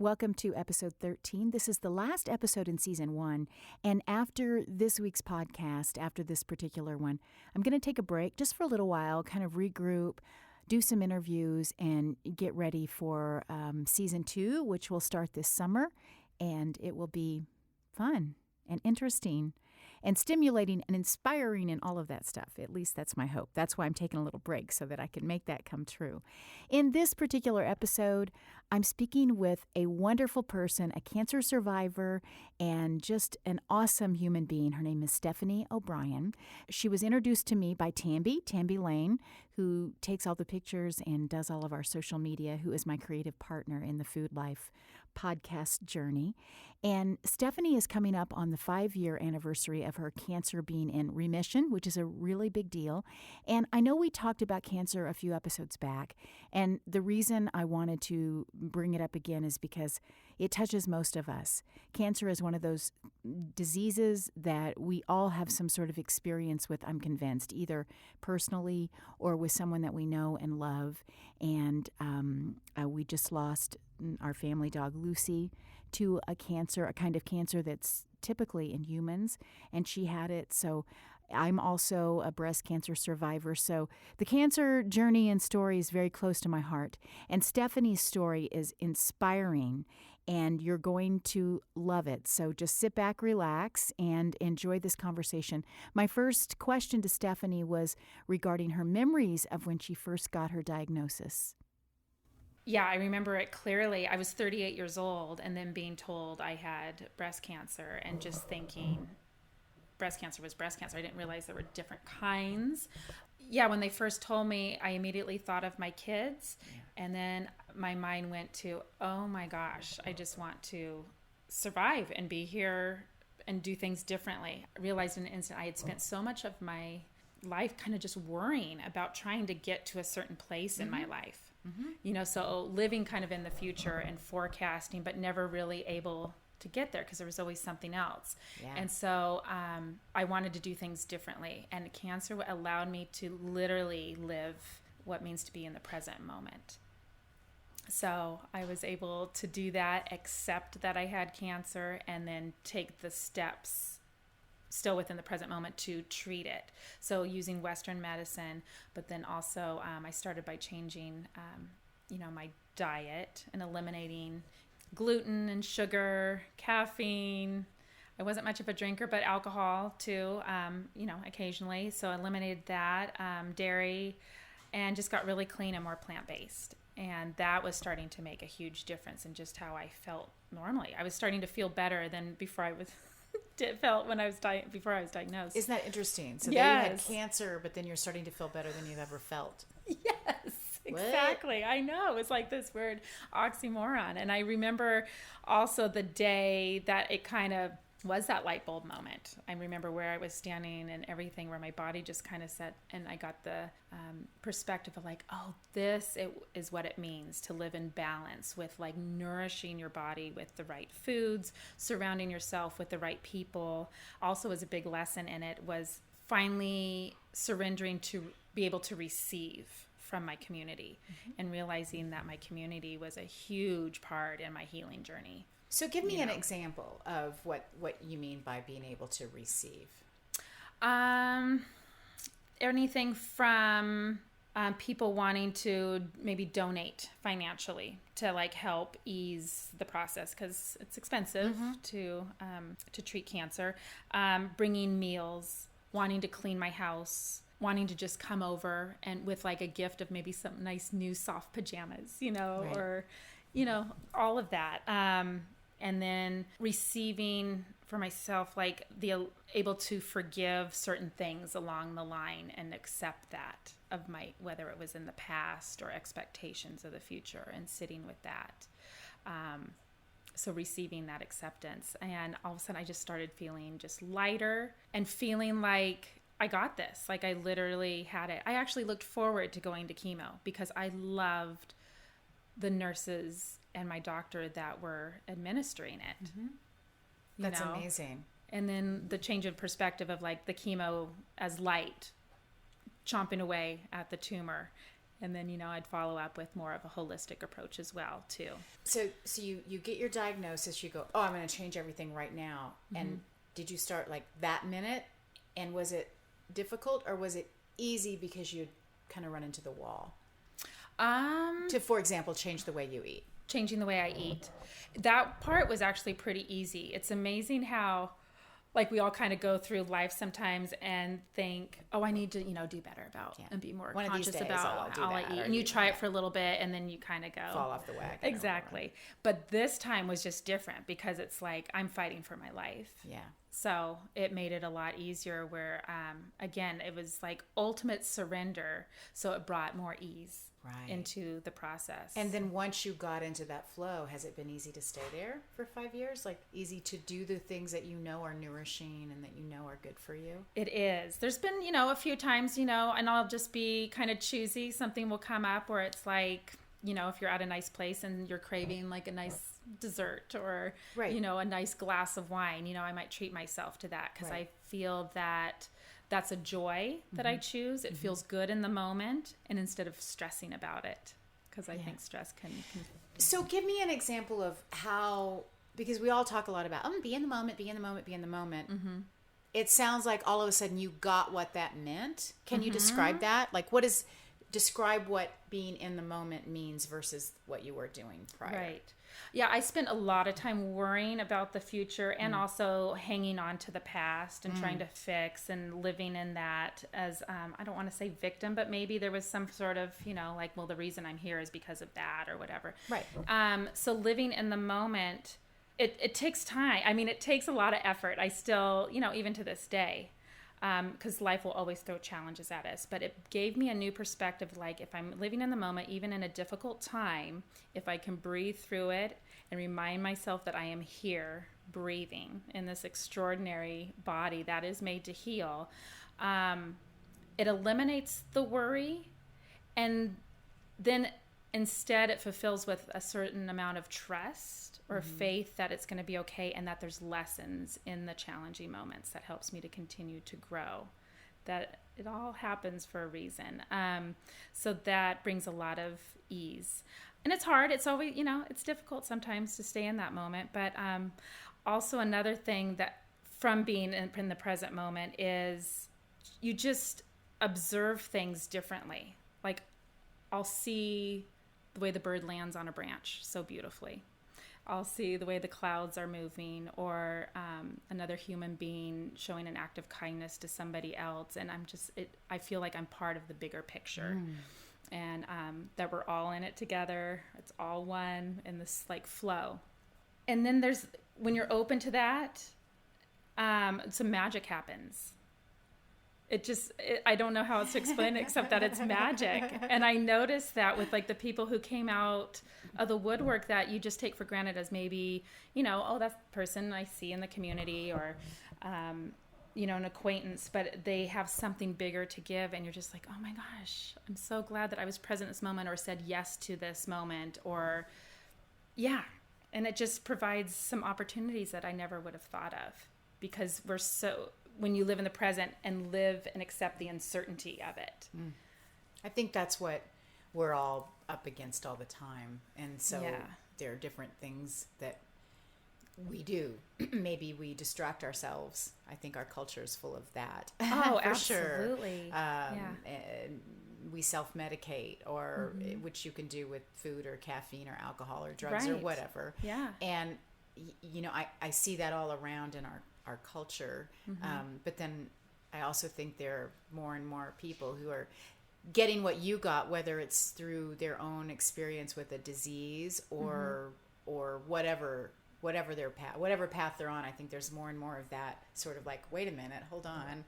Welcome to episode 13. This is the last episode in season 1. And after this week's podcast, after this particular one, I'm going to take a break just for a little while, kind of regroup, do some interviews, and get ready for season 2, which will start this summer. And it will be fun and interesting and stimulating and inspiring and all of that stuff. At least that's my hope. That's why I'm taking a little break, so that I can make that come true. In this particular episode, I'm speaking with a wonderful person, a cancer survivor, and just an awesome human being. Her name is Stephanie O'Brien. She was introduced to me by Tamby Lane, who takes all the pictures and does all of our social media, who is my creative partner in the Food.Life.Podcast journey. And Stephanie is coming up on the 5-year anniversary of her cancer being in remission, which is a really big deal. And I know we talked about cancer a few episodes back, and the reason I wanted to bring it up again is because it touches most of us. Cancer is one of those diseases that we all have some sort of experience with, I'm convinced, either personally or with someone that we know and love. And we just lost our family dog, Lucy, to a kind of cancer that's typically in humans, and she had it. So I'm also a breast cancer survivor. So the cancer journey and story is very close to my heart. And Stephanie's story is inspiring, and you're going to love it. So just sit back, relax, and enjoy this conversation. My first question to Stephanie was regarding her memories of when she first got her diagnosis. Yeah, I remember it clearly. I was 38 years old and then being told I had breast cancer and just thinking breast cancer was breast cancer. I didn't realize there were different kinds. Yeah, when they first told me, I immediately thought of my kids. And then my mind went to, oh my gosh, I just want to survive and be here and do things differently. I realized in an instant I had spent so much of my life kind of just worrying about trying to get to a certain place in my life. So living kind of in the future and forecasting, but never really able to get there because there was always something else. Yeah. And so I wanted to do things differently. And cancer allowed me to literally live what means to be in the present moment. So I was able to do that, accept that I had cancer, and then take the steps still within the present moment to treat it. So using Western medicine, but then also I started by changing, my diet and eliminating gluten and sugar, caffeine. I wasn't much of a drinker, but alcohol too, occasionally. So I eliminated that, dairy, and just got really clean and more plant-based. And that was starting to make a huge difference in just how I felt normally. I was starting to feel better than before I was felt when I was before I was diagnosed. Isn't that interesting? So then you had cancer, but then you're starting to feel better than you've ever felt. Yes, exactly. What? I know. It's like this weird oxymoron. And I remember also the day that it kind of was that light bulb moment. I remember where I was standing and everything, where my body just kind of set, and I got the perspective of like, oh, this is what it means to live in balance with like nourishing your body with the right foods, surrounding yourself with the right people. Also, as a big lesson in it was finally surrendering to be able to receive from my community, and realizing that my community was a huge part in my healing journey. So give me an example of what you mean by being able to receive. Anything from people wanting to maybe donate financially to like help ease the process because it's expensive to treat cancer. Bringing meals, wanting to clean my house, wanting to just come over and with like a gift of maybe some nice new soft pajamas, right. Or, all of that. And then receiving for myself, like able to forgive certain things along the line and accept that of whether it was in the past or expectations of the future, and sitting with that. So receiving that acceptance, and all of a sudden I just started feeling just lighter and feeling like I got this. Like I literally had it. I actually looked forward to going to chemo because I loved the nurses and my doctor that were administering it. That's amazing. And then the change in perspective of like the chemo as light chomping away at the tumor, And then, I'd follow up with more of a holistic approach as well, too. So you get your diagnosis, you go, oh, I'm going to change everything right now. And did you start like that minute? And was it difficult or was it easy because you'd kind of run into the wall? To, for example, change the way you eat. Changing the way I eat. That part was actually pretty easy. It's amazing how, like, we all kind of go through life sometimes and think, oh, I need to, do better about and be more conscious about how I eat. And you try it for a little bit and then you kind of go fall off the wagon. Exactly. But this time was just different because it's like I'm fighting for my life. Yeah. So it made it a lot easier where, again, it was like ultimate surrender. So it brought more ease into the process. And then once you got into that flow, has it been easy to stay there for 5 years? Like easy to do the things that you know are nourishing and that you know are good for you? It is. There's been, a few times, and I'll just be kind of choosy. Something will come up where it's like, if you're at a nice place and you're craving like a nice dessert or, a nice glass of wine, I might treat myself to that because I feel that that's a joy that I choose. It feels good in the moment and instead of stressing about it because I think stress can. So give me an example of how, because we all talk a lot about, be in the moment, be in the moment, be in the moment. It sounds like all of a sudden you got what that meant. Can you describe that? Like describe what being in the moment means versus what you were doing prior. Right. Yeah, I spent a lot of time worrying about the future and also hanging on to the past and trying to fix and living in that as, I don't want to say victim, but maybe there was some sort of, like, well, the reason I'm here is because of that or whatever. Right. So living in the moment, it takes time. I mean, it takes a lot of effort. I still, even to this day, because life will always throw challenges at us. But it gave me a new perspective. Like if I'm living in the moment, even in a difficult time, if I can breathe through it and remind myself that I am here breathing in this extraordinary body that is made to heal, it eliminates the worry. And then instead it fulfills with a certain amount of trust or faith that it's going to be okay and that there's lessons in the challenging moments that helps me to continue to grow, that it all happens for a reason. So that brings a lot of ease. And it's hard. It's always, it's difficult sometimes to stay in that moment. But also another thing that from being in the present moment is you just observe things differently. Like I'll see the way the bird lands on a branch so beautifully. I'll see the way the clouds are moving or another human being showing an act of kindness to somebody else. And I feel like I'm part of the bigger picture and that we're all in it together. It's all one in this like flow. And then when you're open to that, some magic happens. I don't know how else to explain it except that it's magic. And I noticed that with like the people who came out of the woodwork that you just take for granted as maybe, oh, that's the person I see in the community or, an acquaintance, but they have something bigger to give. And you're just like, oh my gosh, I'm so glad that I was present in this moment or said yes to this moment or And it just provides some opportunities that I never would have thought of because when you live in the present and live and accept the uncertainty of it. I think that's what we're all up against all the time. And so there are different things that we do. Maybe we distract ourselves. I think our culture is full of that. Oh, for absolutely. Sure. And we self-medicate or which you can do with food or caffeine or alcohol or drugs or whatever. Yeah. And, I see that all around in our culture. But then I also think there are more and more people who are getting what you got, whether it's through their own experience with a disease or whatever their path, whatever path they're on. I think there's more and more of that sort of like, wait a minute, hold on.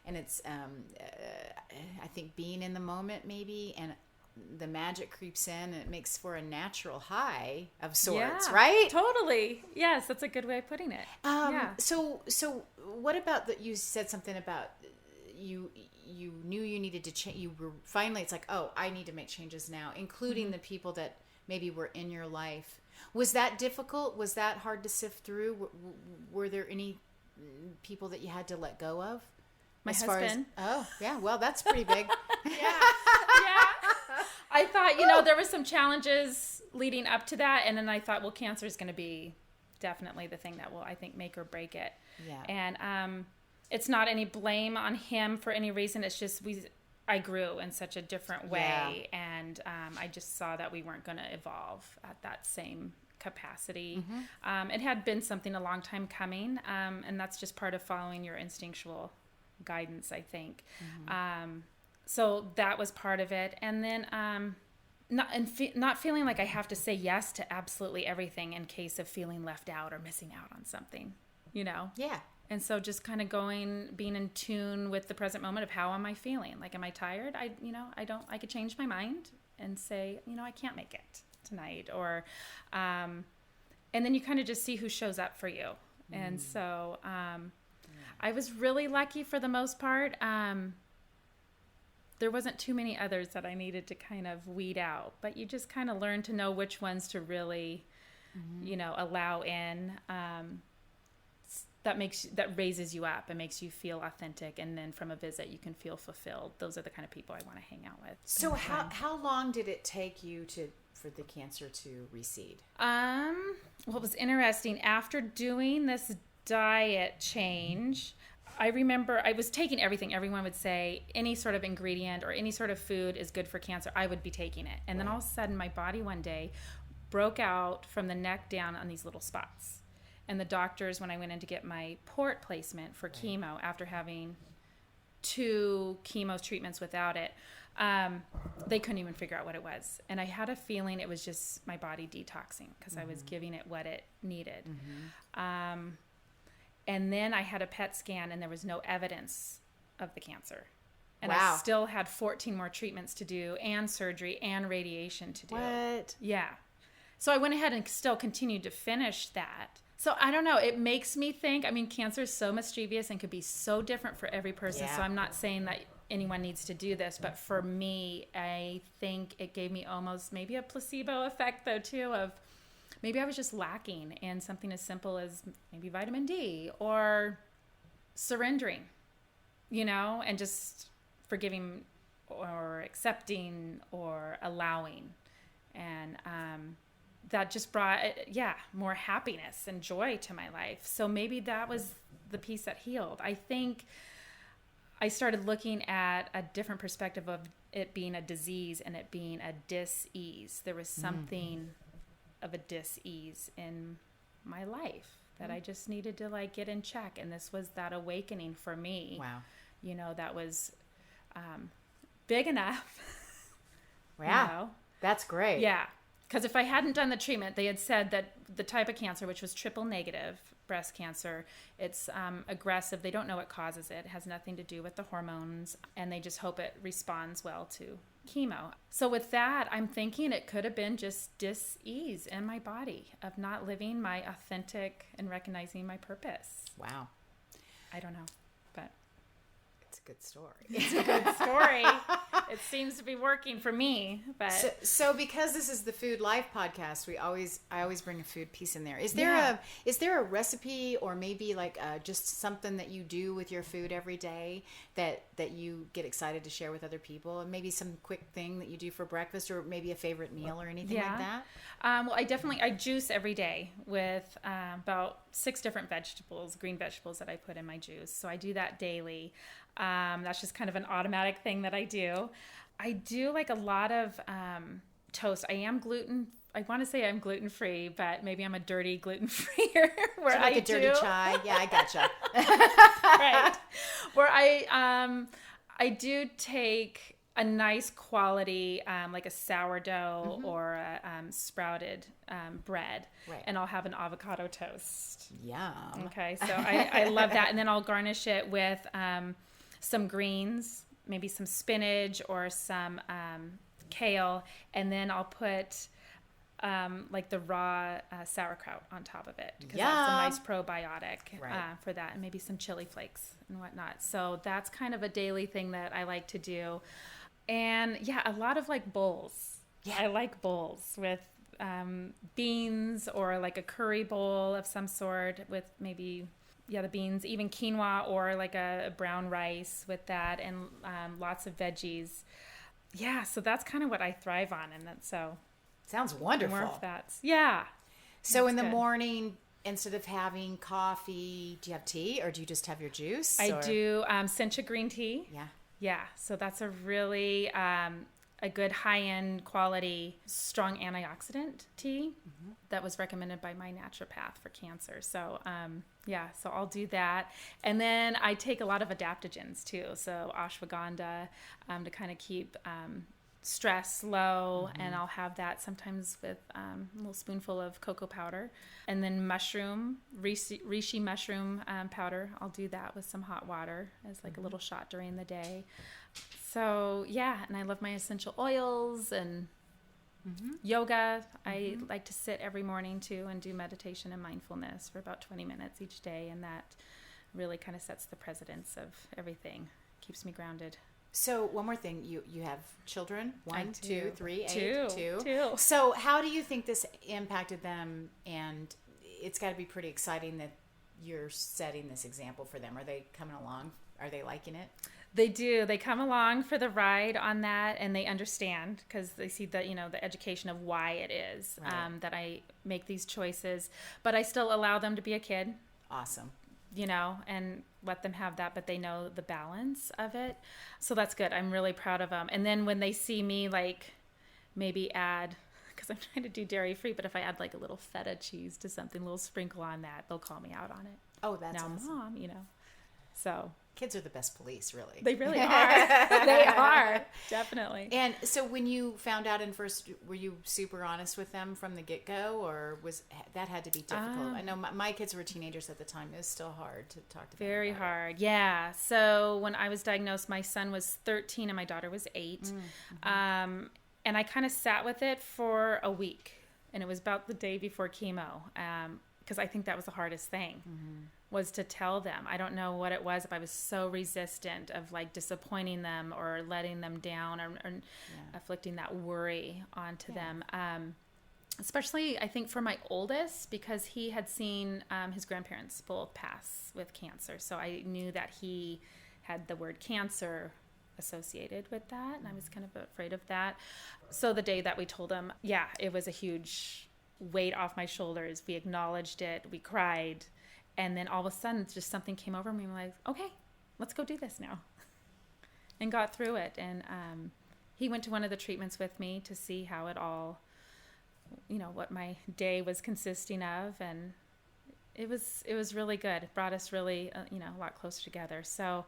And it's, I think being in the moment maybe, and the magic creeps in and it makes for a natural high of sorts, right? Totally. Yes, that's a good way of putting it. So what about that? You said something about you knew you needed to change. You were finally, it's like, oh, I need to make changes now, including the people that maybe were in your life. Was that difficult? Was that hard to sift through? Were there any people that you had to let go of? My husband. Well, that's pretty big. I thought, there were some challenges leading up to that. And then I thought, well, cancer is going to be definitely the thing that will, I think, make or break it. Yeah. And it's not any blame on him for any reason. It's just I grew in such a different way. Yeah. And I just saw that we weren't going to evolve at that same capacity. Mm-hmm. It had been something a long time coming. And that's just part of following your instinctual guidance, I think. Mm-hmm. So that was part of it. And then not feeling like I have to say yes to absolutely everything in case of feeling left out or missing out on something, Yeah. And so just kind of being in tune with the present moment of how am I feeling? Like, am I tired? I could change my mind and say, I can't make it tonight. Or, and then you kind of just see who shows up for you. And so I was really lucky for the most part. There wasn't too many others that I needed to kind of weed out, but you just kind of learn to know which ones to really, allow in. That raises you up and makes you feel authentic, and then from a visit you can feel fulfilled. Those are the kind of people I want to hang out with. So how long did it take you for the cancer to recede? What was interesting, after doing this diet change, I remember I was taking everything. Everyone would say any sort of ingredient or any sort of food is good for cancer. I would be taking it. And then all of a sudden my body one day broke out from the neck down on these little spots. And the doctors, when I went in to get my port placement for chemo after having 2 chemo treatments without it, they couldn't even figure out what it was. And I had a feeling it was just my body detoxing because I was giving it what it needed. Mm-hmm. And then I had a PET scan and there was no evidence of the cancer. And I still had 14 more treatments to do and surgery and radiation to do. What? Yeah. So I went ahead and still continued to finish that. So I don't know. It makes me think, cancer is so mischievous and could be so different for every person. Yeah. So I'm not saying that anyone needs to do this, but for me, I think it gave me almost maybe a placebo effect though too, of maybe I was just lacking in something as simple as maybe vitamin D or surrendering, and just forgiving or accepting or allowing. And that just brought, more happiness and joy to my life. So maybe that was the piece that healed. I think I started looking at a different perspective of it being a disease and it being a dis-ease. There was something of a dis-ease in my life that I just needed to get in check. And this was that awakening for me. Wow. That was big enough. Wow. That's great. Yeah. Because if I hadn't done the treatment, they had said that the type of cancer, which was triple negative breast cancer, it's aggressive. They don't know what causes it. It has nothing to do with the hormones, and they just hope it responds well to chemo. So with that, I'm thinking it could have been just dis-ease in my body of not living my authentic and recognizing my purpose. Wow. I don't know, but it's a good story. It's a good story. It seems to be working for me. But so because this is the Food Life podcast, I always bring a food piece in there. Is there a recipe or maybe just something that you do with your food every day that you get excited to share with other people, and maybe some quick thing that you do for breakfast, or maybe a favorite meal or anything like that? Well, I juice every day with about 6 different vegetables, green vegetables that I put in my juice. So I do that daily. That's just kind of an automatic thing that I do. I do a lot of toast. I want to say I'm gluten-free, but maybe I'm a dirty gluten-free where so a dirty chai. Yeah, I gotcha. Right. Where I do take a nice quality, like a sourdough or a sprouted bread, right, and I'll have an avocado toast. Yum. Okay, so I love that. And then I'll garnish it with some greens, maybe some spinach or some kale, and then I'll put the raw sauerkraut on top of it, because that's a nice probiotic, right, for that, and maybe some chili flakes and whatnot. So that's kind of a daily thing that I like to do. And a lot of bowls. Yeah, I like bowls with beans, or a curry bowl of some sort with maybe the beans, even quinoa, or a brown rice with that, and lots of veggies. Yeah, so that's kind of what I thrive on, and that's so Sounds wonderful. more of that. Yeah. So in the good. morning, instead of having coffee, do you have tea or do you just have your juice? I do sencha green tea. Yeah. Yeah, so that's a really a good high-end quality, strong antioxidant tea that was recommended by my naturopath for cancer. So so I'll do that. And then I take a lot of adaptogens too. So ashwagandha to kind of keep stress low, and I'll have that sometimes with a little spoonful of cocoa powder. And then reishi mushroom powder, I'll do that with some hot water as like a little shot during the day. So yeah, and I love my essential oils and yoga. I like to sit every morning too and do meditation and mindfulness for about 20 minutes each day, and that really kind of sets the precedence of everything, keeps me grounded. So one more thing, you have children, 1, 2, 3, 8, Two. 2. So how do you think this impacted them? And it's got to be pretty exciting that you're setting this example for them. Are they coming along? Are they liking it? They do. They come along for the ride on that, and they understand because they see the the education of why it is that I make these choices. But I still allow them to be a kid. Awesome. And let them have that, but they know the balance of it. So that's good. I'm really proud of them. And then when they see me, like, maybe add, because I'm trying to do dairy free, but if I add like a little feta cheese to something, a little sprinkle on that, they'll call me out on it. Oh, that's now, awesome. Mom, So Kids are the best police, really. they really are. They are, definitely. And so when you found out were you super honest with them from the get-go, or was that had to be difficult? I know my kids were teenagers at the time. It was still hard to talk to them. Very hard. Yeah. So when I was diagnosed, my son was 13 and my daughter was 8. And I kind of sat with it for a week, and it was about the day before chemo. Because I think that was the hardest thing, was to tell them. I don't know what it was, if I was so resistant of like disappointing them or letting them down or afflicting that worry onto them. Especially, I think, for my oldest, because he had seen his grandparents both pass with cancer. So I knew that he had the word cancer associated with that, and I was kind of afraid of that. So the day that we told him, it was a huge weight off my shoulders. We acknowledged it, we cried, and then all of a sudden just something came over me, and we were like, okay, let's go do this now. And got through it. And he went to one of the treatments with me to see how it all, what my day was consisting of, and it was really good. It brought us really a lot closer together. So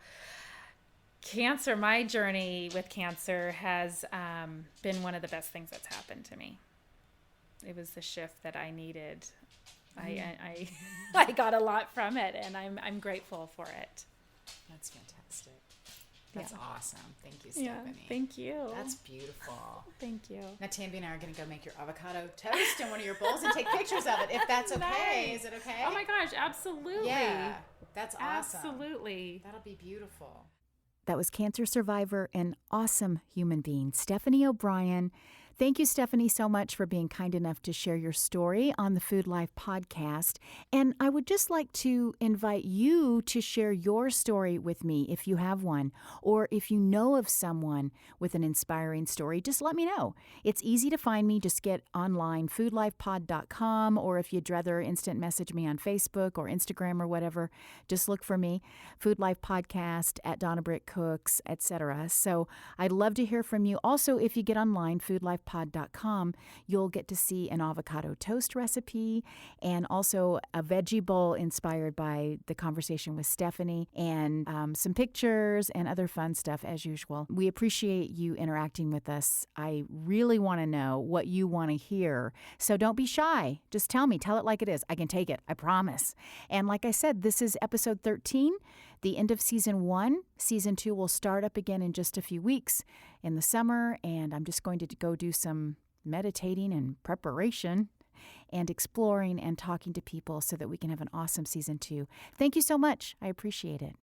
cancer, my journey with cancer has been one of the best things that's happened to me. It was the shift that I needed. I got a lot from it, and I'm grateful for it. That's fantastic. That's awesome. Thank you, Yeah, Stephanie. thank you. That's beautiful. Thank you. Now, Tambi and I are going to go make your avocado toast in one of your bowls and take pictures of it, if that's okay. Nice. Is it okay? Oh my gosh, absolutely. Yeah, that's awesome. Absolutely. That'll be beautiful. That was cancer survivor and awesome human being, Stephanie O'Brien. Thank you, Stephanie, so much for being kind enough to share your story on the Food Life podcast. And I would just like to invite you to share your story with me if you have one, or if you know of someone with an inspiring story, just let me know. It's easy to find me. Just get online, FoodLife.Pod.com, or if you'd rather instant message me on Facebook or Instagram or whatever, just look for me, Food Life Podcast, at Donna Britt Cooks, etc. So I'd love to hear from you. Also, if you get online, FoodLife.Pod.com, you'll get to see an avocado toast recipe and also a veggie bowl inspired by the conversation with Stephanie, and some pictures and other fun stuff as usual. We appreciate you interacting with us. I really want to know what you want to hear. So don't be shy. Just tell me. Tell it like it is. I can take it. I promise. And like I said, this is episode 13. The end of season 1. Season 2 will start up again in just a few weeks in the summer, and I'm just going to go do some meditating and preparation and exploring and talking to people so that we can have an awesome season 2. Thank you so much. I appreciate it.